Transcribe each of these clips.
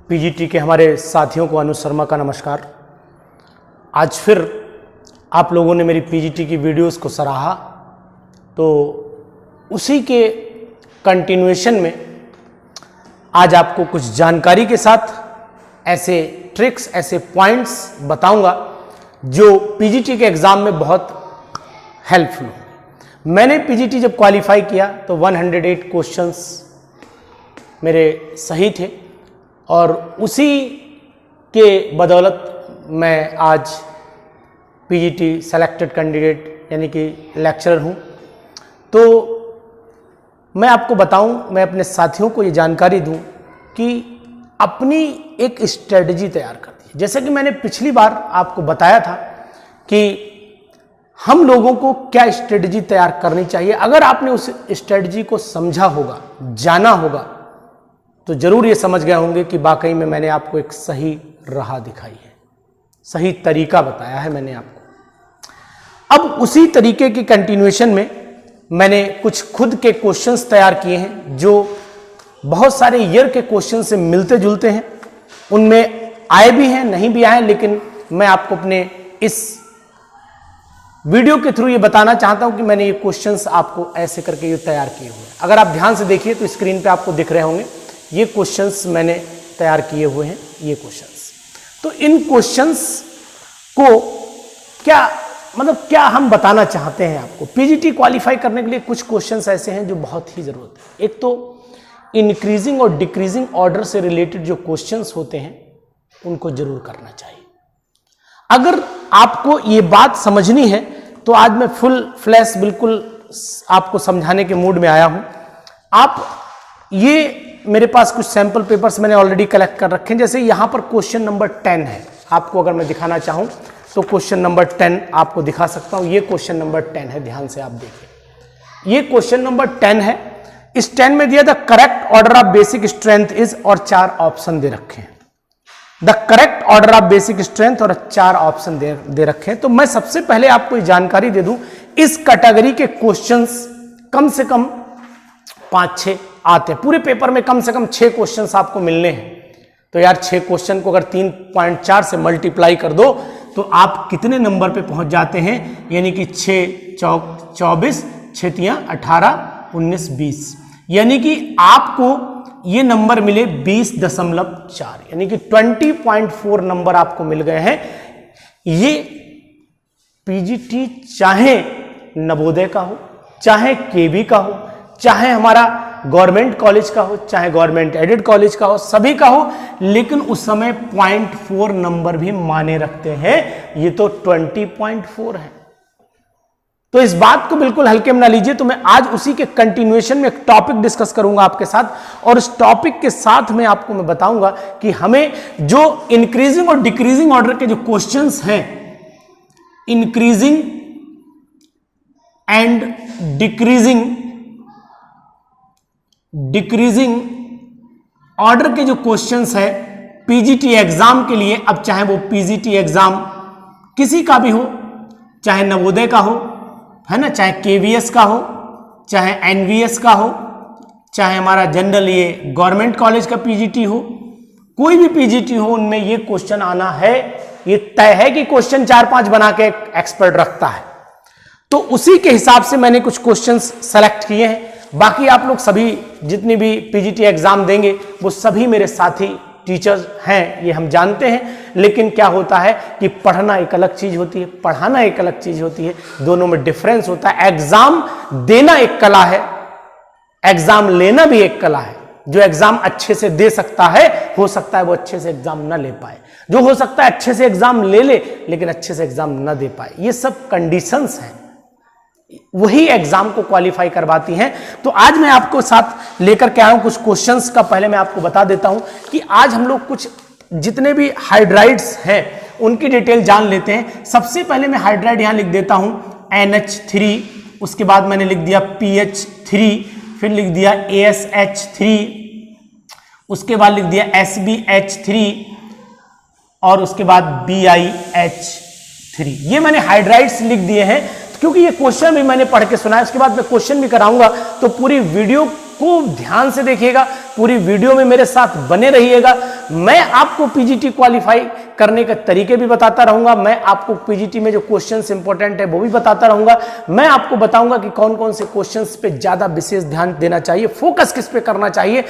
PGT के हमारे साथियों को अनुज शर्मा का नमस्कार। आज फिर आप लोगों ने मेरी पीजीटी की वीडियोस को सराहा, तो उसी के कंटिन्यूएशन में आज आपको कुछ जानकारी के साथ ऐसे ट्रिक्स, ऐसे पॉइंट्स बताऊंगा जो पीजीटी के एग्ज़ाम में बहुत हेल्पफुल हो। मैंने पीजीटी जब क्वालिफाई किया तो 108 क्वेश्चंस मेरे सही थे और उसी के बदौलत मैं आज पीजीटी सेलेक्टेड कैंडिडेट यानी कि लेक्चरर हूँ। तो मैं आपको बताऊं, मैं अपने साथियों को ये जानकारी दूं कि अपनी एक स्ट्रेटजी तैयार कर दी। जैसे कि मैंने पिछली बार आपको बताया था कि हम लोगों को क्या स्ट्रेटजी तैयार करनी चाहिए। अगर आपने उस स्ट्रेटजी को समझा होगा, जाना होगा, तो जरूर ये समझ गए होंगे कि वाकई में मैंने आपको एक सही राह दिखाई है, सही तरीका बताया है मैंने आपको। अब उसी तरीके की कंटिन्यूएशन में मैंने कुछ खुद के क्वेश्चंस तैयार किए हैं जो बहुत सारे ईयर के क्वेश्चन से मिलते जुलते हैं। उनमें आए भी हैं, नहीं भी आए, लेकिन मैं आपको अपने इस वीडियो के थ्रू ये बताना चाहता हूं कि मैंने ये क्वेश्चंस आपको ऐसे करके ये तैयार किए हुए हैं। अगर आप ध्यान से देखिए तो स्क्रीन पे आपको दिख रहे होंगे, ये क्वेश्चंस मैंने तैयार किए हुए हैं। ये क्वेश्चंस, तो इन क्वेश्चंस को क्या हम बताना चाहते हैं आपको। पीजीटी क्वालिफाई करने के लिए कुछ क्वेश्चंस ऐसे हैं जो बहुत ही जरूरत है। एक तो इंक्रीजिंग और डिक्रीजिंग ऑर्डर से रिलेटेड जो क्वेश्चंस होते हैं उनको जरूर करना चाहिए। अगर आपको ये बात समझनी है तो आज मैं फुल फ्लैश बिल्कुल आपको समझाने के मूड में आया हूं। आप ये मेरे पास कुछ सैंपल पेपर्स मैंने ऑलरेडी कलेक्ट कर रखे हैं। जैसे यहां पर क्वेश्चन नंबर 10 है, आपको अगर मैं दिखाना चाहूं तो क्वेश्चन नंबर 10 आपको दिखा सकता हूं। ये क्वेश्चन नंबर 10 है, ध्यान से आप देखिए। ये क्वेश्चन नंबर 10 है। इस 10 में दिया the correct order of basic strength is, और 4 ऑप्शन दे रखे हैं। The correct order of basic strength और 4 ऑप्शन दे रखे हैं। तो मैं सबसे पहले आपको जानकारी दे दूं, इस कैटेगरी के क्वेश्चंस कम से कम 5-6 आते हैं। पूरे पेपर में कम से कम 6 क्वेश्चंस आपको मिलने हैं। तो यार 6 क्वेश्चन को अगर 3.4 से मल्टीप्लाई कर दो तो आप कितने नंबर पे पहुंच जाते हैं, यानी कि 6 चौक 24, 6 तियां 18, 19, 20, यानी कि आपको ये नंबर मिले 20.4, यानी कि 20.4 नंबर आपको मिल गए हैं। ये पीजीटी चाहे नवोदय का हो, चाहे केवी का हो, चाहे हमारा गवर्नमेंट कॉलेज का हो, चाहे गवर्नमेंट एडेड कॉलेज का हो, सभी का हो, लेकिन उस समय 0.4 नंबर भी माने रखते हैं। ये तो 20.4 है। तो इस बात को बिल्कुल हल्के में ना लीजिए। तो मैं आज उसी के कंटिन्यूएशन में एक टॉपिक डिस्कस करूंगा आपके साथ, और इस टॉपिक के साथ में आपको मैं बताऊंगा कि हमें जो इंक्रीजिंग और डिक्रीजिंग ऑर्डर के जो क्वेश्चंस हैं, इंक्रीजिंग एंड डिक्रीजिंग ऑर्डर के जो क्वेश्चंस है पीजीटी एग्जाम के लिए, अब चाहे वो पीजीटी एग्जाम किसी का भी हो, चाहे नवोदय का हो, है ना, चाहे केवीएस का हो, चाहे एनवीएस का हो, चाहे हमारा जनरल ये गवर्नमेंट कॉलेज का पीजीटी हो, कोई भी पीजीटी हो, उनमें ये क्वेश्चन आना है। ये तय है कि क्वेश्चन 4-5 बना के एक्सपर्ट रखता है। तो उसी के हिसाब से मैंने कुछ क्वेश्चंस सेलेक्ट किए हैं। बाकी आप लोग सभी जितनी भी पीजीटी एग्जाम देंगे वो सभी मेरे साथी टीचर्स हैं, ये हम जानते हैं। लेकिन क्या होता है कि पढ़ना एक अलग चीज होती है, पढ़ाना एक अलग चीज होती है, दोनों में डिफरेंस होता है। एग्जाम देना एक कला है, एग्जाम लेना भी एक कला है। जो एग्जाम अच्छे से दे सकता है, हो सकता है वो अच्छे से एग्जाम ना ले पाए। जो हो सकता है अच्छे से एग्जाम ले लेकिन अच्छे से एग्जाम ना दे पाए। ये सब कंडीशंस हैं, वही एग्जाम को क्वालिफाई करवाती हैं। तो आज मैं आपको साथ लेकर के आया हूं कुछ क्वेश्चंस का। पहले मैं आपको बता देता हूं कि आज हम लोग कुछ जितने भी हाइड्राइड्स हैं उनकी डिटेल जान लेते हैं। सबसे पहले मैं हाइड्राइड यहां लिख देता हूं NH3, उसके बाद मैंने लिख दिया PH3, फिर लिख दिया ASH3, उसके बाद लिख दिया SBH3 और उसके बाद BiH3। ये मैंने हाइड्राइड्स लिख दिए हैं क्योंकि ये क्वेश्चन भी मैंने पढ़ के सुना है। उसके बाद मैं क्वेश्चन भी कराऊंगा, तो पूरी वीडियो खूब ध्यान से देखिएगा, पूरी वीडियो में मेरे साथ बने रहिएगा। मैं आपको पीजीटी क्वालिफाई करने के तरीके भी बताता रहूंगा, मैं आपको पीजीटी में जो क्वेश्चंस इंपॉर्टेंट है वो भी बताता रहूंगा, मैं आपको बताऊंगा कि कौन कौन से क्वेश्चंस पे ज्यादा विशेष ध्यान देना चाहिए, फोकस किस पे करना चाहिए,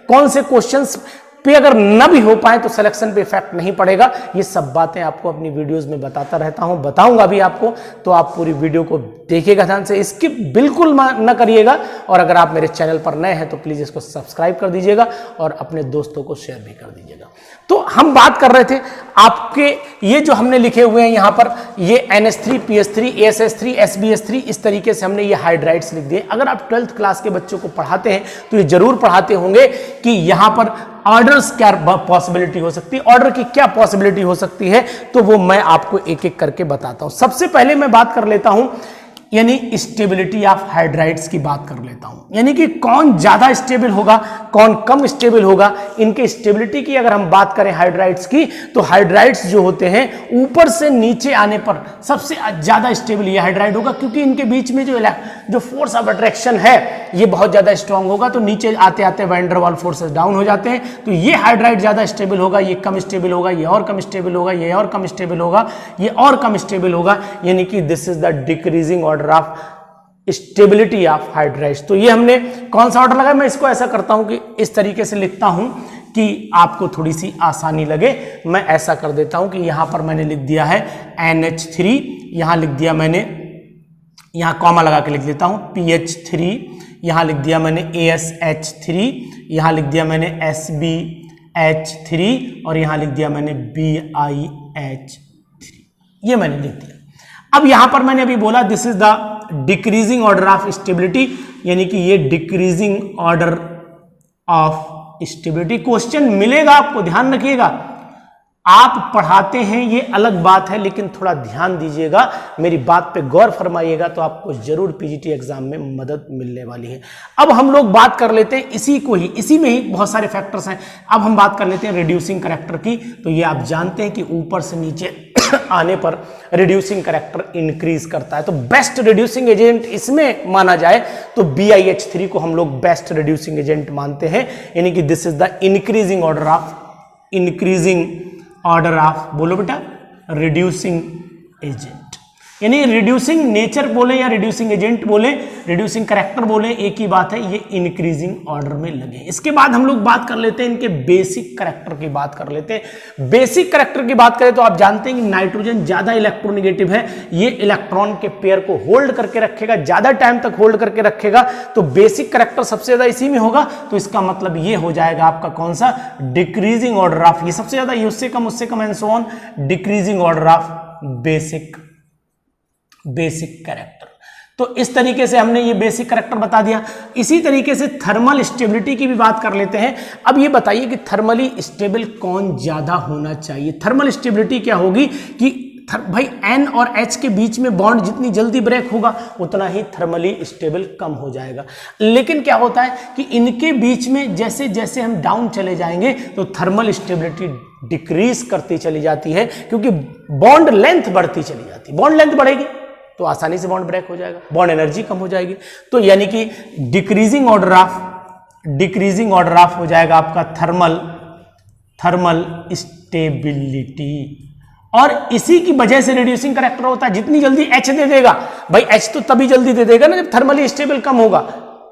कौन से क्वेश्चंस पे अगर न भी हो पाए तो सिलेक्शन पे इफेक्ट नहीं पड़ेगा। ये सब बातें आपको अपनी वीडियोस में बताता रहता हूं, बताऊंगा भी आपको, तो आप पूरी वीडियो को देखिएगा ध्यान से, स्किप बिल्कुल न करिएगा। और अगर आप मेरे चैनल पर नए हैं तो प्लीज इसको सब्सक्राइब कर दीजिएगा और अपने दोस्तों को शेयर भी कर दीजिएगा। तो हम बात कर रहे थे आपके ये जो हमने लिखे हुए हैं यहां पर, ये NH3, PS3, ASH3, SbH3, इस तरीके से हमने ये हाइड्राइड्स लिख दिए। अगर आप 12th क्लास के बच्चों को पढ़ाते हैं तो ये जरूर पढ़ाते होंगे कि यहां पर ऑर्डर्स क्या पॉसिबिलिटी हो सकती है, ऑर्डर की क्या पॉसिबिलिटी हो सकती है, तो वो मैं आपको एक एक करके बताता हूं। सबसे पहले मैं बात कर लेता हूं यानी स्टेबिलिटी ऑफ हाइड्राइड्स की बात कर लेता हूं, यानी कि कौन ज्यादा स्टेबल होगा, कौन कम स्टेबल होगा। इनके स्टेबिलिटी की अगर हम बात करें हाइड्राइड्स की, तो हाइड्राइड्स जो होते हैं ऊपर से नीचे आने पर सबसे ज्यादा स्टेबल ये हाइड्राइड होगा, क्योंकि इनके बीच में जो फोर्स ऑफ अट्रैक्शन है ये बहुत ज्यादा स्ट्रांग होगा, तो नीचे आते आते वैन डर वाल फोर्सेस डाउन हो जाते हैं, तो ये हाइड्राइड ज्यादा स्टेबल होगा, ये कम स्टेबल होगा, ये और कम स्टेबल होगा, ये और कम स्टेबल होगा, ये और कम स्टेबल होगा, यानी कि this is the decreasing order of stability of hydrides. तो ये हमने कौन सा ऑर्डर लगाया, मैं इसको ऐसा करता हूं कि इस तरीके से लिखता हूं कि आपको थोड़ी सी आसानी लगे। मैं ऐसा कर देता हूं कि यहां पर मैंने लिख दिया है NH3, यहां लिख दिया मैंने, यहां कॉमा लगा के लिख देता हूं PH3, यहां लिख दिया मैंने ASH3, यहां लिख दिया मैंने SbH3 और यहां लिख दिया मैंने BiH3, ये मैंने लिख दिया। अब यहां पर मैंने अभी बोला this is the decreasing order of stability, यानी कि ये decreasing order of stability. Question मिलेगा आपको, ध्यान रखिएगा, आप पढ़ाते हैं ये अलग बात है, लेकिन थोड़ा ध्यान दीजिएगा, मेरी बात पे गौर फरमाइएगा, तो आपको जरूर पीजीटी एग्जाम में मदद मिलने वाली है। अब हम लोग बात कर लेते हैं इसी में ही बहुत सारे फैक्टर्स हैं। अब हम बात कर लेते हैं रिड्यूसिंग करैक्टर की। तो ये आप जानते हैं कि ऊपर से नीचे आने पर रिड्यूसिंग करैक्टर इंक्रीज करता है, तो बेस्ट रिड्यूसिंग एजेंट इसमें माना जाए तो BiH3 को हम लोग बेस्ट रिड्यूसिंग एजेंट मानते हैं, यानी कि this is the increasing order of बोलो बेटा रिड्यूसिंग एजेंट, यानी रिड्यूसिंग नेचर बोले या रिड्यूसिंग एजेंट बोले, रिड्यूसिंग करैक्टर बोले, एक ही बात है, ये इंक्रीजिंग ऑर्डर में लगे। इसके बाद हम लोग बात कर लेते हैं इनके बेसिक करैक्टर की बात कर लेते हैं। बेसिक करैक्टर की बात करें तो आप जानते हैं कि नाइट्रोजन ज्यादा इलेक्ट्रोनेगेटिव है, ये इलेक्ट्रॉन के पेयर को होल्ड करके रखेगा, ज्यादा टाइम तक होल्ड करके रखेगा, तो बेसिक करैक्टर सबसे ज्यादा इसी में होगा, तो इसका मतलब ये हो जाएगा आपका कौन सा, डिक्रीजिंग ऑर्डर ऑफ, ये सबसे ज्यादा, ये उससे come and so on, decreasing order of basic character. तो इस तरीके से हमने ये बेसिक करैक्टर बता दिया। इसी तरीके से थर्मल स्टेबिलिटी की भी बात कर लेते हैं। अब ये बताइए कि थर्मली स्टेबल कौन ज्यादा होना चाहिए। थर्मल स्टेबिलिटी क्या होगी कि भाई N और H के बीच में बॉन्ड जितनी जल्दी ब्रेक होगा उतना ही थर्मली स्टेबल कम हो जाएगा। लेकिन क्या होता है कि इनके बीच में जैसे जैसे हम डाउन चले जाएंगे तो थर्मल स्टेबिलिटी डिक्रीज करती चली जाती है, क्योंकि बॉन्ड लेंथ बढ़ती चली जाती है। बॉन्ड लेंथ बढ़ेगी तो आसानी से बॉन्ड ब्रेक हो जाएगा, बॉन्ड एनर्जी कम हो जाएगी, तो यानी कि डिक्रीजिंग ऑर्डर ऑफ हो जाएगा आपका थर्मल स्टेबिलिटी। और इसी की वजह से रिड्यूसिंग करैक्टर होता है, जितनी जल्दी H दे देगा, भाई H तो तभी जल्दी दे देगा ना जब थर्मली स्टेबल कम होगा,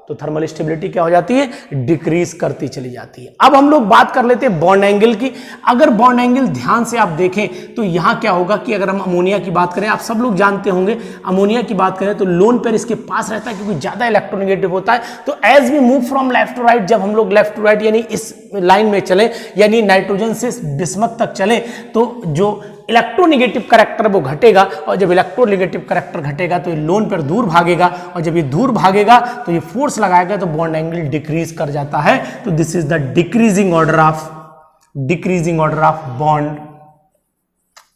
तो थर्मल स्टेबिलिटी क्या हो जाती है, डिक्रीज करती चली जाती है। अब हम लोग बात कर लेते हैं बॉन्ड एंगल की। अगर बॉन्ड एंगल ध्यान से आप देखें तो यहां क्या होगा कि अगर हम अमोनिया की बात करें, आप सब लोग जानते होंगे अमोनिया की बात करें तो लोन पेयर इसके पास रहता है क्योंकि ज्यादा इलेक्ट्रोनेगेटिव होता है। तो as we move from left to right, जब हम लोग लेफ्ट टू राइट यानी इस लाइन में चले, यानी नाइट्रोजन से बिस्मथ तक चले, तो जो इलेक्ट्रोनेगेटिव करैक्टर वो घटेगा, और जब इलेक्ट्रोनेगेटिव करैक्टर घटेगा तो ये लोन पर दूर भागेगा, और जब ये दूर भागेगा तो ये फोर्स लगाएगा तो बॉन्ड एंगल डिक्रीज कर जाता है। तो this is the decreasing order of bond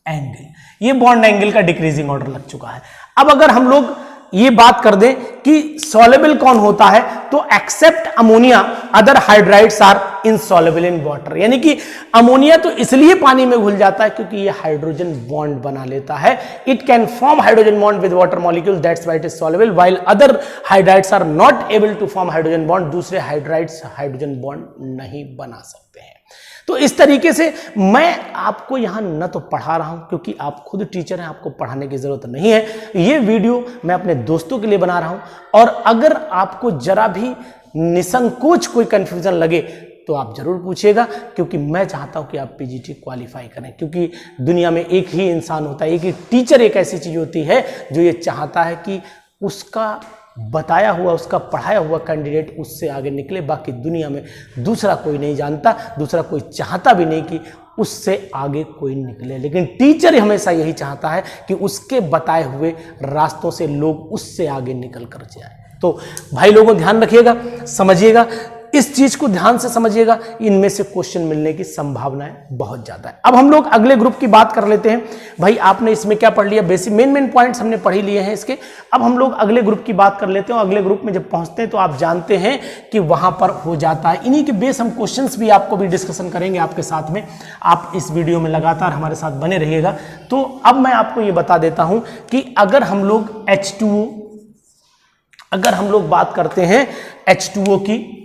angle. ये बॉन्ड एंगल का डिक्रीजिंग ऑर्डर लग चुका है। अब अगर हम लोग ये बात कर दें कि सॉल्युबल कौन होता है, तो except ammonia other hydrides are insoluble in water, यानी कि अमोनिया तो इसलिए पानी में घुल जाता है क्योंकि ये हाइड्रोजन बॉन्ड बना लेता है। It can form hydrogen bond with water molecule, that's why it is soluble, while other hydrides are not able to form hydrogen bond, दूसरे हाइड्राइड्स हाइड्रोजन बॉन्ड नहीं बना सकते हैं। तो इस तरीके से मैं आपको यहां न तो पढ़ा रहा हूं क्योंकि आप खुद टीचर हैं, आपको पढ़ाने की जरूरत नहीं है, ये वीडियो मैं अपने दोस्तों के लिए बना रहा हूं। और अगर आपको जरा भी निसंकोच कोई कंफ्यूजन लगे तो आप जरूर पूछिएगा, क्योंकि मैं चाहता हूं कि आप पीजीटी क्वालिफाई करें, क्योंकि दुनिया में एक ही इंसान होता है, एक ही टीचर एक ऐसी चीज होती है जो ये चाहता है कि उसका बताया हुआ, उसका पढ़ाया हुआ कैंडिडेट उससे आगे निकले। बाकी दुनिया में दूसरा कोई नहीं जानता, दूसरा कोई चाहता भी नहीं कि उससे आगे कोई निकले, लेकिन टीचर हमेशा यही चाहता है कि उसके बताए हुए रास्तों से लोग उससे आगे निकल कर जाए। तो भाई लोगों ध्यान रखिएगा, समझिएगा, इस चीज को ध्यान से समझिएगा, इनमें से क्वेश्चन मिलने की संभावनाएं बहुत ज्यादा है। अब हम लोग अगले ग्रुप की बात कर लेते हैं। भाई आपने इसमें क्या पढ़ लिया, बेसिक मेन पॉइंट्स हमने पढ़ ही लिए हैं इसके। अब हम लोग अगले ग्रुप की बात कर लेते हैं। अगले ग्रुप में जब पहुंचते हैं तो आप जानते हैं कि वहां पर हो जाता है, इन्हीं के बेस हम क्वेश्चंस भी आपको भी डिस्कशन करेंगे आपके साथ में। आप इस वीडियो में लगातार हमारे साथ बने रहिएगा। तो अब मैं आपको ये बता देता हूं कि अगर हम लोग H2O, अगर हम लोग बात करते हैं H2O की,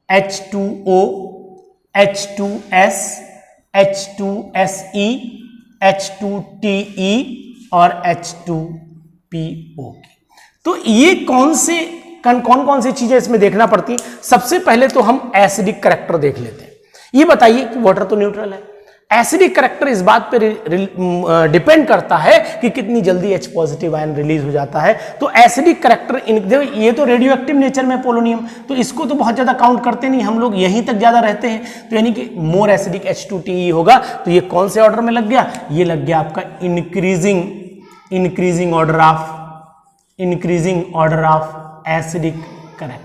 H2O, H2S, H2SE, H2TE और H2PO की, तो ये कौन कौन सी चीजें इसमें देखना पड़ती हैं। सबसे पहले तो हम एसिडिक करैक्टर देख लेते हैं। ये बताइए कि वाटर तो न्यूट्रल है, एसिडिक करैक्टर इस बात पे डिपेंड करता है कि कितनी जल्दी H पॉजिटिव आयन रिलीज हो जाता है। तो एसिडिक करैक्टर, ये तो रेडियो एक्टिव नेचर में पोलोनियम, तो इसको तो बहुत ज्यादा काउंट करते नहीं हम लोग, यहीं तक ज्यादा रहते हैं। तो यानी कि मोर एसिडिक H2TE होगा। तो ये कौन से ऑर्डर में लग गया, ये लग गया आपका increasing order of acidic character.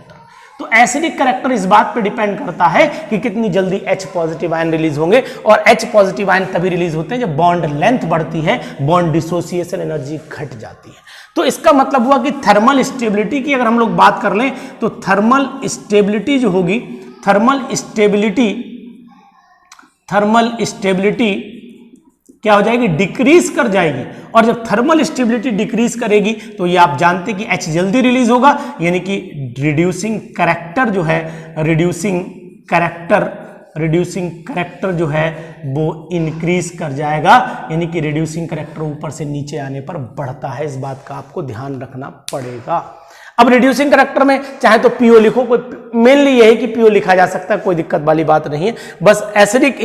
तो एसिडिक करैक्टर इस बात पे डिपेंड करता है कि कितनी जल्दी H पॉजिटिव आयन रिलीज होंगे, और H पॉजिटिव आयन तभी रिलीज होते हैं जब बॉन्ड लेंथ बढ़ती है, बॉन्ड डिसोसिएशन एनर्जी घट जाती है। तो इसका मतलब हुआ कि थर्मल स्टेबिलिटी की अगर हम लोग बात कर लें तो थर्मल स्टेबिलिटी जो होगी, थर्मल स्टेबिलिटी क्या हो जाएगी, डिक्रीज कर जाएगी। और जब थर्मल स्टेबिलिटी डिक्रीज करेगी तो ये आप जानते कि H जल्दी रिलीज होगा, यानी कि रिड्यूसिंग करैक्टर जो है, रिड्यूसिंग करैक्टर जो है वो इंक्रीज कर जाएगा, यानी कि रिड्यूसिंग करैक्टर ऊपर से नीचे आने पर बढ़ता है। इस बात का आपको ध्यान रखना पड़ेगा। अब रिड्यूसिंग करैक्टर में चाहे तो पीओ लिखो, मेनली यही कि पीओ लिखा जा सकता है, कोई दिक्कत वाली बात नहीं है। बस एसिडिक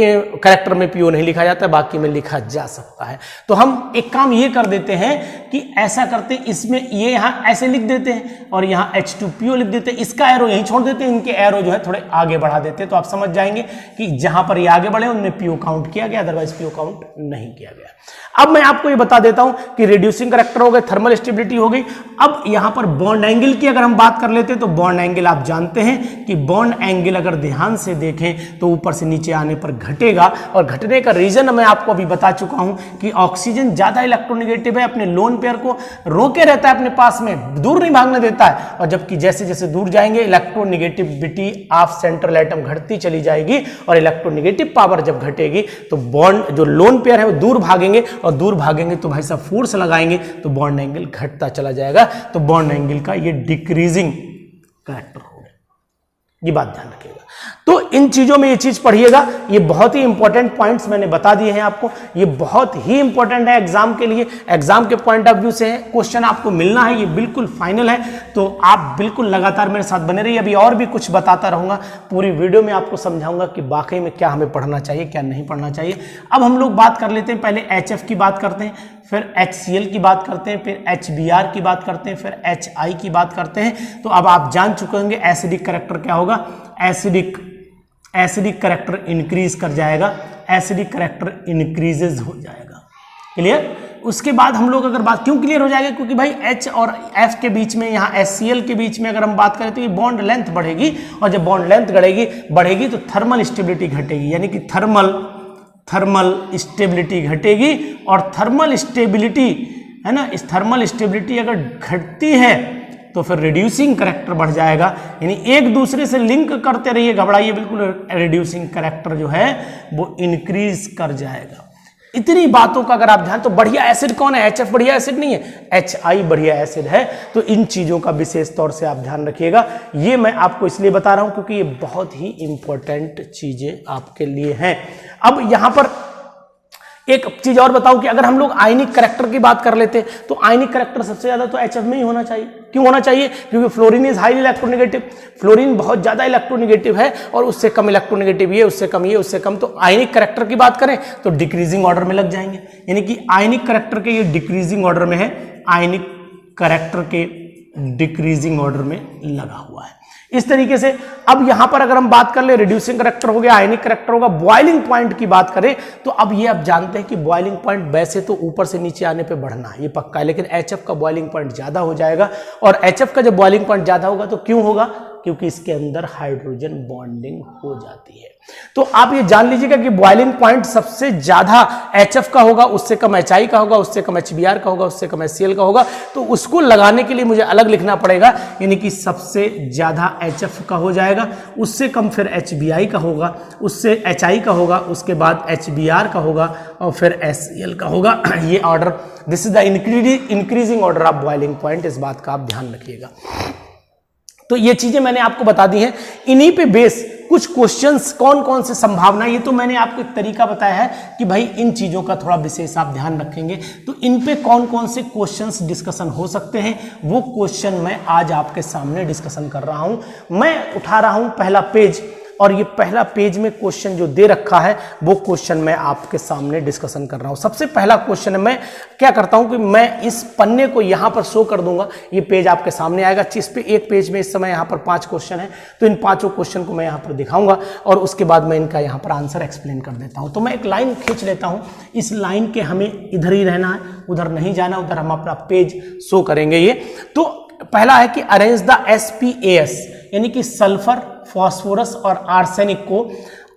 करैक्टर में पीओ नहीं लिखा जाता, बाकी में लिखा जा सकता है। तो हम एक काम ये कर देते हैं कि ऐसा करते हैं, इसमें ये यहां ऐसे लिख देते हैं और यहां H2PO लिख देते हैं, इसका एरो यहीं छोड़ देते हैं, इनके एरो जो है थोड़े आगे बढ़ा देते हैं। तो आप समझ जाएंगे कि जहां पर ये आगे बढ़े उनमें पीओ काउंट किया गया, अदरवाइज पीओ काउंट नहीं किया गया। अब मैं आपको ये बता देता हूं कि रिड्यूसिंग करैक्टर हो गए, थर्मल स्टेबिलिटी हो गई। अब यहां पर बॉन्ड एंगल की अगर हम बात कर लेते हैं तो बॉन्ड एंगल आप जानते हैं कि बॉन्ड एंगल अगर ध्यान से देखें तो ऊपर से नीचे आने पर घटेगा, और घटने का रीजन मैं आपको अभी बता चुका हूं कि ऑक्सीजन ज्यादा इलेक्ट्रोनेगेटिव है, अपने लोन पेयर को रोके रहता है अपने पास में, दूर नहीं भागने देता है। और जबकि जैसे जैसे दूर जाएंगे इलेक्ट्रोनेगेटिविटी ऑफ सेंट्रल एटम घटती चली जाएगी, और इलेक्ट्रोनेगेटिव पावर जब घटेगी तो बॉन्ड जो लोन पेयर है वो दूर भागेंगे, और दूर भागेंगे तो भाई साहब फोर्स लगाएंगे तो बॉन्ड एंगल घटता चला जाएगा। तो बॉन्ड एंगल का ये डिक्रीजिंग करैक्टर होगा, ये बात ध्यान रखिएगा। तो इन चीजों में ये चीज पढ़िएगा, ये बहुत ही इंपॉर्टेंट पॉइंट्स मैंने बता दिए हैं आपको, ये बहुत ही इंपॉर्टेंट है एग्जाम के लिए, एग्जाम के पॉइंट ऑफ व्यू से है, क्वेश्चन आपको मिलना है, ये बिल्कुल फाइनल है। तो आप बिल्कुल लगातार मेरे साथ बने रहिए, अभी और भी कुछ बताता रहूंगा, पूरी वीडियो में आपको समझाऊंगा कि वाकई में क्या हमें पढ़ना चाहिए, क्या नहीं पढ़ना चाहिए। अब हम लोग बात कर लेते हैं, पहले HF की बात करते हैं, फिर HCl की बात करते हैं, फिर HBr की बात करते हैं, फिर HI की बात करते हैं। तो अब आप जान चुके होंगे एसिडिक करैक्टर क्या होगा, एसिडिक करैक्टर इंक्रीज कर जाएगा, एसिडिक करैक्टर इंक्रीजेज हो जाएगा। क्लियर? उसके बाद हम लोग अगर बात क्यों क्लियर हो जाएगा, क्योंकि भाई H और F के बीच में, यहाँ HCl के बीच में अगर हम बात करें तो ये बॉन्ड लेंथ बढ़ेगी, और जब बॉन्ड लेंथ बढ़ेगी तो थर्मल स्टेबिलिटी घटेगी, यानी कि थर्मल स्टेबिलिटी घटेगी, और थर्मल स्टेबिलिटी है ना, इस थर्मल स्टेबिलिटी अगर घटती है तो फिर रिड्यूसिंग करैक्टर बढ़ जाएगा, यानी एक दूसरे से लिंक करते रहिए, घबराइए बिल्कुल, रिड्यूसिंग करैक्टर जो है वो इंक्रीज कर जाएगा। इतनी बातों का अगर आप ध्यान, तो बढ़िया एसिड कौन है? HF बढ़िया एसिड नहीं है, HI बढ़िया एसिड है। तो इन चीजों का विशेष तौर से आप ध्यान रखिएगा। ये मैं आपको इसलिए बता रहा हूं क्योंकि ये बहुत ही इंपॉर्टेंट चीजें आपके लिए हैं। अब यहां पर एक चीज और बताऊं कि अगर हम लोग आयनिक करैक्टर की बात कर लेते हैं तो आयनिक करैक्टर सबसे ज्यादा तो HF में ही होना चाहिए। क्यों होना चाहिए? क्योंकि fluorine is highly electronegative, fluorine बहुत ज्यादा इलेक्ट्रोनेगेटिव है और उससे कम इलेक्ट्रोनेगेटिव ये, उससे कम ये, उससे कम, तो आयनिक करैक्टर की बात करें तो डिक्रीजिंग ऑर्डर में लग जाएंगे, यानी कि आयनिक करैक्टर के ये डिक्रीजिंग ऑर्डर में है, आयनिक करैक्टर के डिक्रीजिंग ऑर्डर में लगा हुआ है। इस तरीके से अब यहां पर अगर हम बात कर ले, रिड्यूसिंग करैक्टर हो गया, आयनिक करैक्टर होगा, बॉइलिंग पॉइंट की बात करें तो अब ये आप जानते हैं कि बॉइलिंग पॉइंट वैसे तो ऊपर से नीचे आने पे बढ़ना है, ये पक्का है, लेकिन HF का बॉइलिंग पॉइंट ज्यादा हो जाएगा। और HF का जब बॉइलिंग पॉइंट ज्यादा होगा तो क्यों होगा? क्योंकि इसके अंदर हाइड्रोजन बॉन्डिंग हो जाती है। तो आप ये जान लीजिएगा कि बॉइलिंग पॉइंट सबसे ज्यादा HF का होगा, उससे कम HI का होगा, उससे कम HBr का होगा, उससे कम HCl का होगा। तो उसको लगाने के लिए मुझे अलग लिखना पड़ेगा, यानी कि सबसे ज्यादा HF का हो जाएगा, उससे कम फिर HBI का होगा, उससे HI का होगा, उसके बाद HBr का होगा और फिर HCl का होगा। ये order, this is the increasing order of boiling point, इस बात का आप ध्यान रखिएगा। तो ये चीजें मैंने आपको बता दी हैं, इन्हीं पे बेस कुछ क्वेश्चंस, कौन कौन से संभावना, ये तो मैंने आपको एक तरीका बताया है कि भाई इन चीजों का थोड़ा विशेष आप ध्यान रखेंगे, तो इन पे कौन कौन से क्वेश्चंस डिस्कशन हो सकते हैं वो क्वेश्चन मैं आज आपके सामने डिस्कशन कर रहा हूं। मैं उठा रहा हूं पहला पेज, और ये पहला पेज में क्वेश्चन जो दे रखा है वो क्वेश्चन मैं आपके सामने डिस्कशन कर रहा हूं। सबसे पहला क्वेश्चन है, मैं क्या करता हूं कि मैं इस पन्ने को यहां पर शो कर दूंगा, ये पेज आपके सामने आएगा। इस पे एक पेज में इस समय यहां पर 5 क्वेश्चन है, तो इन 5 क्वेश्चन को मैं यहां पर दिखाऊंगा और उसके बाद मैं इनका यहां पर आंसर एक्सप्लेन कर देता हूं। तो मैं एक लाइन खींच लेता हूं, इस लाइन के हमें इधर ही रहना है, उधर नहीं जाना, उधर हम अपना पेज शो करेंगे। ये तो पहला है कि अरेंज द SPAS, यानी कि सल्फर, फास्फोरस और आर्सेनिक को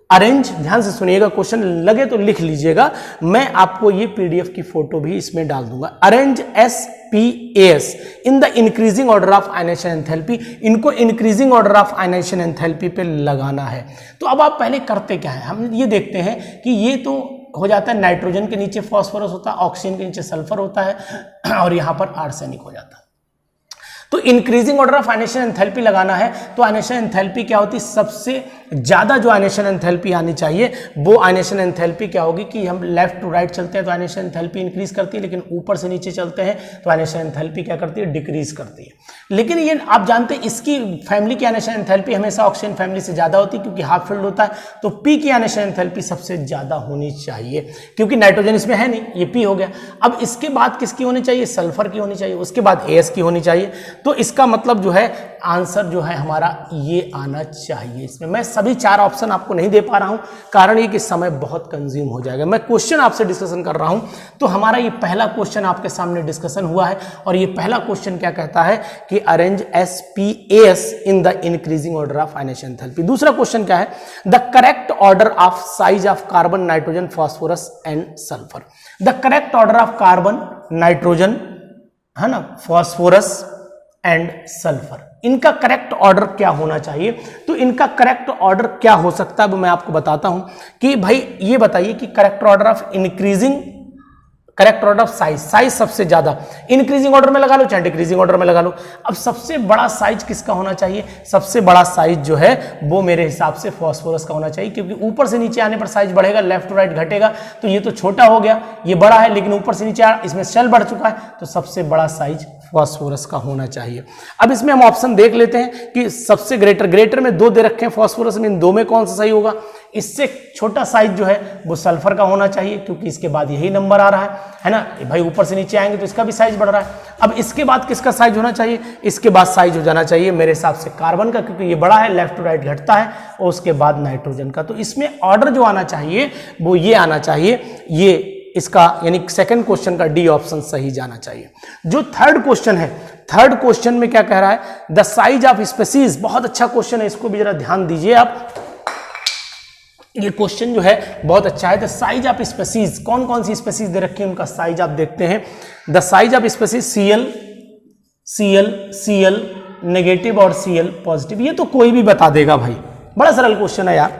अरेंज, ध्यान से सुनिएगा, क्वेश्चन लगे तो लिख लीजिएगा, मैं आपको ये PDF की फोटो भी इसमें डाल दूंगा। Arrange SPAS in the increasing order of ionisation enthalpy, इनको increasing order of ionisation enthalpy पे लगाना है। तो अब आप पहले करते क्या है, हम ये देखते हैं कि ये तो हो जाता है, नाइट्रोजन के नीचे फास्फोरस होता है, ऑक्सीजन के नीचे सल्फर होता है और यहां पर आर्सेनिक हो जाता है। तो increasing order of ionisation enthalpy लगाना है, तो आयनेशन एंथैल्पी क्या होती है, सबसे ज्यादा जो आयनेशन एंथैल्पी आनी चाहिए वो आयनेशन एंथैल्पी क्या होगी कि हम लेफ्ट टू राइट चलते हैं तो आयनेशन एंथैल्पी इंक्रीज करती है, लेकिन ऊपर से नीचे चलते हैं तो आयनेशन एंथैल्पी क्या करती है, डिक्रीज करती है। लेकिन ये आप जानते हैं इसकी फैमिली की आयनेशन एंथैल्पी हमेशा ऑक्सीजन फैमिली से ज्यादा होती है क्योंकि हाफ फिल्ड होता है, तो पी की आयनेशन एंथैल्पी सबसे ज्यादा होनी चाहिए क्योंकि नाइट्रोजन इसमें है नहीं, ये पी हो गया। अब इसके बाद किसकी होनी चाहिए, सल्फर की होनी चाहिए, उसके बाद AS की होनी चाहिए। तो इसका मतलब जो है आंसर जो है हमारा ये आना चाहिए। इसमें मैं सभी 4 ऑप्शन आपको नहीं दे पा रहा हूं, कारण ये कि समय बहुत कंज्यूम हो जाएगा। मैं क्वेश्चन आपसे डिस्कशन कर रहा हूं, तो हमारा ये पहला क्वेश्चन आपके सामने डिस्कशन हुआ है और ये पहला क्वेश्चन क्या कहता है कि arrange SPAS in the increasing order of ionisation enthalpy. दूसरा क्वेश्चन क्या है, the correct order of size of carbon, nitrogen, phosphorus and sulphur. The correct order of carbon, nitrogen, है ना, फास्फोरस एंड सल्फर, इनका करेक्ट ऑर्डर क्या होना चाहिए। तो इनका करेक्ट ऑर्डर क्या हो सकता है वो मैं आपको बताता हूं कि भाई ये बताइए कि correct order of increasing, correct order of size, size सबसे ज्यादा इंक्रीजिंग ऑर्डर में लगा लो चाहे डिक्रीजिंग ऑर्डर में लगा लो। अब सबसे बड़ा साइज किसका होना चाहिए, सबसे बड़ा साइज जो है वो मेरे हिसाब से फास्फोरस का होना चाहिए क्योंकि ऊपर से नीचे आने पर साइज बढ़ेगा, लेफ्ट टू राइट घटेगा, तो ये तो छोटा हो गया, ये बड़ा है, लेकिन ऊपर से नीचे इसमें शेल बढ़ चुका है, तो सबसे बड़ा साइज फास्फोरस का होना चाहिए। अब इसमें हम ऑप्शन देख लेते हैं कि सबसे ग्रेटर में 2 दे रखे हैं, फास्फोरस में इन 2 में कौन सा सही होगा। इससे छोटा साइज जो है वो सल्फर का होना चाहिए क्योंकि इसके बाद यही नंबर आ रहा है ना भाई, ऊपर से नीचे आएंगे तो इसका भी साइज बढ़ रहा है। अब इसके बाद किसका साइज होना चाहिए, इसके बाद साइज हो जाना चाहिए मेरे हिसाब से कार्बन का क्योंकि ये बड़ा है, लेफ्ट टू राइट घटता है, और उसके बाद नाइट्रोजन का। तो इसमें ऑर्डर जो आना चाहिए वो ये आना चाहिए, ये इसका यानी सेकंड क्वेश्चन का डी ऑप्शन सही जाना चाहिए। जो थर्ड क्वेश्चन है, थर्ड क्वेश्चन में क्या कह रहा है, द साइज ऑफ स्पीसीज, बहुत अच्छा क्वेश्चन है, इसको भी जरा ध्यान दीजिए आप। ये क्वेश्चन जो है बहुत अच्छा है। द साइज ऑफ स्पेसीज, कौन कौन सी स्पेसीज दे रखी है उनका साइज आप देखते हैं। The size of species Cl negative और Cl पॉजिटिव, ये तो कोई भी बता देगा भाई, बड़ा सरल क्वेश्चन है यार।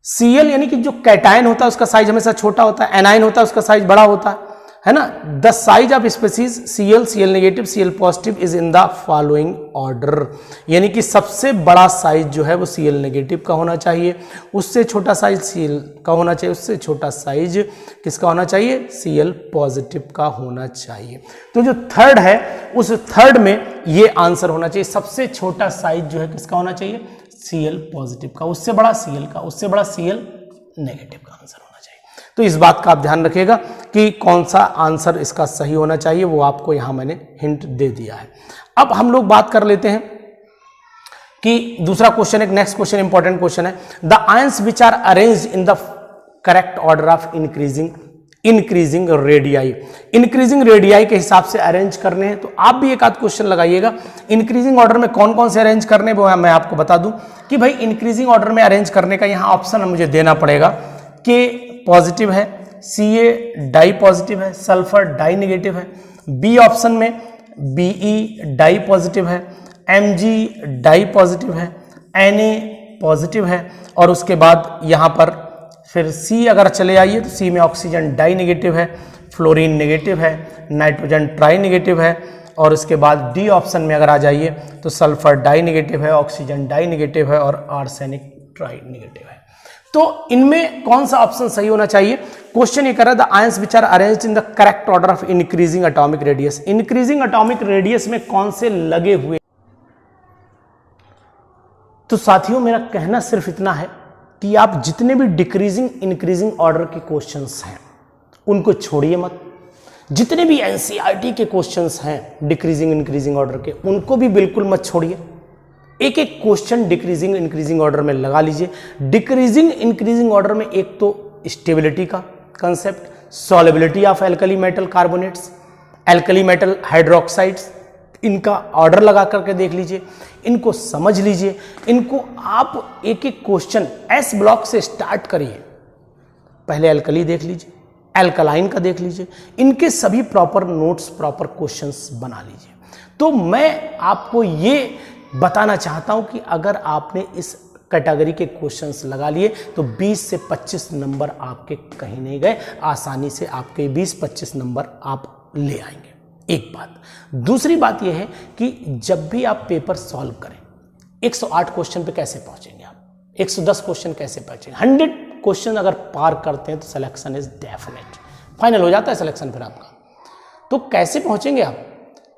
Cl यानी कि जो कैटायन होता है उसका साइज हमेशा छोटा होता है, एनायन होता है उसका साइज बड़ा होता है ना। The size of species Cl negative Cl positive is in the following order, यानी कि सबसे बड़ा साइज जो है वो Cl नेगेटिव का होना चाहिए, उससे छोटा साइज Cl का होना चाहिए, उससे छोटा साइज किसका होना चाहिए, Cl पॉजिटिव का होना चाहिए। तो जो थर्ड है उस थर्ड में ये आंसर होना चाहिए, सबसे छोटा साइज जो है किसका होना चाहिए, Cl पॉजिटिव का, उससे बड़ा Cl का, उससे बड़ा Cl नेगेटिव का आंसर होना चाहिए। तो इस बात का आप ध्यान रखिएगा कि कौन सा आंसर इसका सही होना चाहिए, वो आपको यहां मैंने हिंट दे दिया है। अब हम लोग बात कर लेते हैं कि दूसरा क्वेश्चन, एक नेक्स्ट क्वेश्चन इंपॉर्टेंट क्वेश्चन है। The ions which are arranged in the correct order of increasing radii, increasing radii के हिसाब से अरेंज करने हैं। तो आप भी एक आध क्वेश्चन लगाइएगा, इंक्रीजिंग ऑर्डर में कौन कौन से अरेंज करने वो मैं आपको बता दूं कि भाई इंक्रीजिंग ऑर्डर में अरेंज करने का यहां ऑप्शन मुझे देना पड़ेगा। के पॉजिटिव है, Ca डाई पॉजिटिव है, सल्फर डाई नेगेटिव है, बी ऑप्शन में Be डाई पॉजिटिव है, Mg डाई पॉजिटिव है, Na पॉजिटिव है, और उसके बाद यहां पर फिर C अगर चले आइए तो C में ऑक्सीजन डाई नेगेटिव है, फ्लोरीन नेगेटिव है, नाइट्रोजन ट्राई नेगेटिव है, और उसके बाद डी ऑप्शन में अगर आ जाइए तो सल्फर डाई नेगेटिव है, ऑक्सीजन डाई नेगेटिव है और आर्सेनिक ट्राई नेगेटिव है। तो इनमें कौन सा ऑप्शन सही होना चाहिए, क्वेश्चन ये कर रहा है the ions which are arranged in the correct order of increasing atomic radius, increasing atomic radius में कौन से लगे हुए। तो साथियों मेरा कहना सिर्फ इतना है कि आप जितने भी डिक्रीजिंग इंक्रीजिंग ऑर्डर के क्वेश्चंस हैं उनको छोड़िए मत, जितने भी एनसीईआरटी के क्वेश्चंस हैं डिक्रीजिंग इंक्रीजिंग ऑर्डर के उनको भी बिल्कुल मत छोड़िए, एक एक क्वेश्चन डिक्रीजिंग इंक्रीजिंग ऑर्डर में लगा लीजिए। डिक्रीजिंग इंक्रीजिंग ऑर्डर में एक तो स्टेबिलिटी का concept, solubility of alkali metal carbonates, alkali metal hydroxides, इनका ऑर्डर लगा करके देख लीजिए, इनको समझ लीजिए, इनको आप एक एक क्वेश्चन एस ब्लॉक से स्टार्ट करिए, पहले एल्कली देख लीजिए, एल्कलाइन का देख लीजिए, इनके सभी प्रॉपर नोट्स प्रॉपर क्वेश्चंस बना लीजिए। तो मैं आपको ये बताना चाहता हूं कि अगर आपने इस कैटेगरी के क्वेश्चंस लगा लिए तो 20 से 25 नंबर आपके कहीं नहीं गए, आसानी से आपके 20-25 नंबर आप ले आएंगे। एक बात, दूसरी बात यह है कि जब भी आप पेपर सॉल्व करें 108 क्वेश्चन पे कैसे पहुंचेंगे आप, 110 क्वेश्चन कैसे पहुंचेंगे, 100 क्वेश्चन अगर पार करते हैं तो सिलेक्शन इज डेफिनेट, फाइनल हो जाता है सिलेक्शन फिर आपका। तो कैसे पहुंचेंगे आप,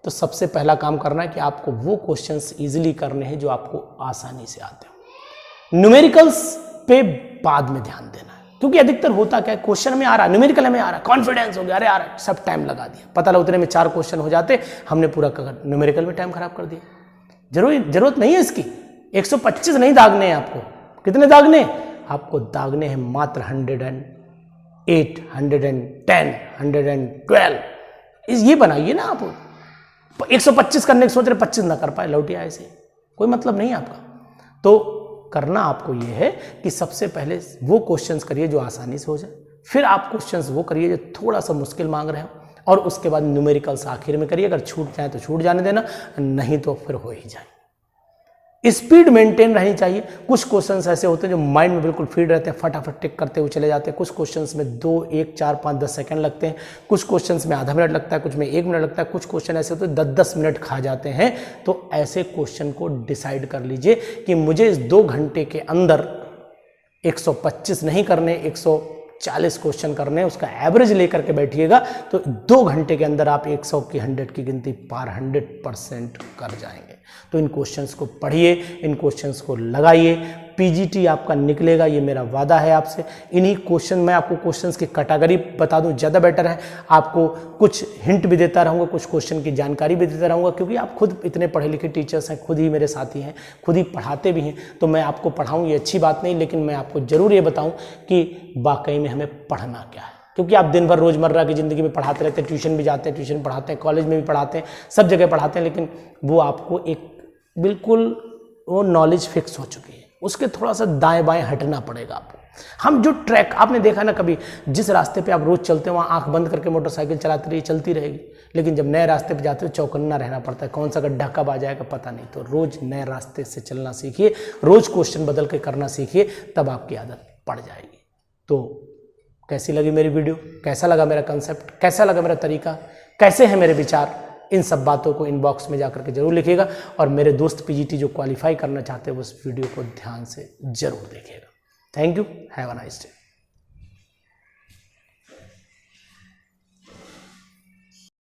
तो सबसे पहला काम करना है कि आपको वो क्वेश्चंस इजीली करने हैं जो आपको आसानी से आते हो। न्यूमेरिकल्स पे बाद में ध्यान देना है, क्योंकि अधिकतर होता क्या है, क्वेश्चन में आ रहा, न्यूमेरिकल में आ रहा, कॉन्फिडेंस हो गया, अरे यार सब टाइम लगा दिया, पता लगा उतने में 4 क्वेश्चन हो जाते, हमने पूरा न्यूमेरिकल में टाइम खराब कर दिया। जरूरत नहीं है इसकी, 125 नहीं दागने हैं आपको, कितने दागने, आपको दागने हैं मात्र 108, 110, 112, ये बनाइए ना आप। 125 करने की सोच रहे 25 ना कर पाए, लौटिया ऐसे, कोई मतलब नहीं आपका। तो करना आपको ये है कि सबसे पहले वो क्वेश्चंस करिए जो आसानी से हो जाए, फिर आप क्वेश्चंस वो करिए जो थोड़ा सा मुश्किल मांग रहे हो, और उसके बाद न्यूमेरिकल्स आखिर में करिए। अगर छूट जाए तो छूट जाने देना, नहीं तो फिर हो ही जाए। स्पीड मेंटेन रहनी चाहिए। कुछ क्वेश्चंस ऐसे होते हैं जो माइंड में बिल्कुल फीड रहते हैं, फटाफट टिक करते हुए चले जाते हैं। कुछ क्वेश्चंस में 2, 1, 4, 5, 10 सेकंड लगते हैं, कुछ क्वेश्चंस में आधा मिनट लगता है, कुछ में 1 मिनट लगता है, कुछ क्वेश्चन ऐसे होते हैं 10-10 मिनट खा जाते हैं। तो ऐसे क्वेश्चन को डिसाइड कर लीजिए कि मुझे इस 2 घंटे के अंदर 125 नहीं करने, 140 क्वेश्चन करने, उसका एवरेज लेकर के बैठिएगा तो 2 घंटे के अंदर आप 100 की 100 की गिनती पार 100% कर जाएंगे। तो इन क्वेश्चंस को पढ़िए, इन क्वेश्चंस को लगाइए, पीजीटी आपका निकलेगा, ये मेरा वादा है आपसे। इन्हीं क्वेश्चन, मैं आपको क्वेश्चंस की कैटेगरी बता दूं ज़्यादा बेटर है, आपको कुछ हिंट भी देता रहूँगा, कुछ क्वेश्चन की जानकारी भी देता रहूँगा, क्योंकि आप खुद इतने पढ़े लिखे टीचर्स हैं, खुद ही मेरे साथी हैं, खुद ही पढ़ाते भी हैं। तो मैं आपको पढ़ाऊँ ये अच्छी बात नहीं, लेकिन मैं आपको ज़रूर ये बताऊँ कि वाकई में हमें पढ़ना क्या है। क्योंकि आप दिन भर रोज़मर्रा की ज़िंदगी में पढ़ाते रहते हैं, ट्यूशन भी जाते हैं, ट्यूशन पढ़ाते हैं, कॉलेज में भी पढ़ाते हैं, सब जगह पढ़ाते हैं, लेकिन वो आपको एक बिल्कुल वो नॉलेज फिक्स हो चुकी है, उसके थोड़ा सा दाएं बाएं हटना पड़ेगा आपको। हम जो ट्रैक, आपने देखा ना कभी, जिस रास्ते पे आप रोज चलते हो वहाँ आंख बंद करके मोटरसाइकिल चलाती रही, चलती रहेगी, लेकिन जब नए रास्ते पे जाते हो चौकन्ना रहना पड़ता है, कौन सा गड्ढा कब आ जाएगा पता नहीं। तो रोज नए रास्ते से चलना सीखिए, रोज क्वेश्चन बदल के करना सीखिए, तब आपकी आदत पड़ जाएगी। तो कैसी लगी मेरी वीडियो, कैसा लगा मेरा कंसेप्ट, कैसा लगा मेरा तरीका, कैसे हैं मेरे विचार, इन सब बातों को इनबॉक्स में जाकर के जरूर लिखिएगा। और मेरे दोस्त पीजीटी जो क्वालिफाई करना चाहते हैं वो इस वीडियो को ध्यान से जरूर देखिएगा। Thank you, have a nice day.